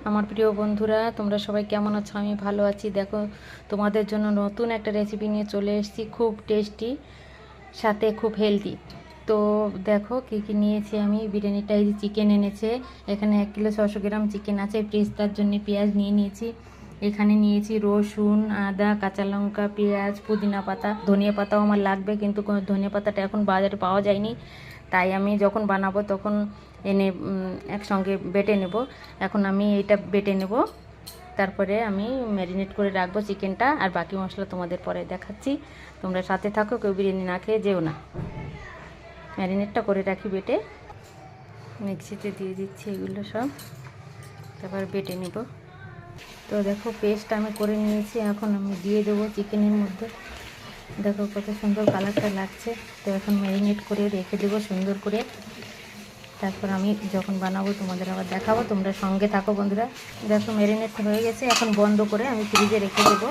আমার প্রিয় বন্ধুরা, তোমরা সবাই কেমন আছো? আমি ভালো আছি। দেখো, তোমাদের জন্য নতুন একটা রেসিপি নিয়ে চলে এসেছি, খুব টেস্টি, সাথে খুব হেলদি। তো দেখো কী কী নিয়েছি আমি। বিরিয়ানিটা, এই যে চিকেন এনেছে, এখানে 1 কিলো 600 গ্রাম চিকেন আছে। পেস্তার জন্য পেঁয়াজ নিয়ে নিয়েছি। এখানে নিয়েছি রসুন, আদা, কাঁচা লঙ্কা, পেঁয়াজ, পুদিনা পাতা, ধনিয়া পাতাও আমার লাগবে, কিন্তু ধনিয়া পাতাটা এখন বাজারে পাওয়া যায়নি, তাই আমি যখন বানাবো তখন এনে একসঙ্গে বেটে নেব। এখন আমি এটা বেটে নেব, তারপরে আমি ম্যারিনেট করে রাখবো চিকেনটা, আর বাকি মশলা তোমাদের পরে দেখাচ্ছি। তোমরা সাথে থাকো, কেউ বিরিয়ানি না খেয়ে যেও না। ম্যারিনেটটা করে রাখি বেটে, মিক্সিতে দিয়ে দিচ্ছি এগুলো সব, তারপর বেটে নেব। তো দেখো, পেস্ট আমি করে নিয়েছি, এখন আমি দিয়ে দেবো চিকেনের মধ্যে। দেখো কত সুন্দর কালারটা লাগছে। তো এখন ম্যারিনেট করে রেখে দেবো সুন্দর করে, তারপর আমি যখন বানাবো তোমাদের আবার দেখাবো। তোমরা সঙ্গে থাকো বন্ধুরা। দেখো ম্যারিনেট হয়ে গেছে, এখন বন্ধ করে আমি ফ্রিজে রেখে দেবো।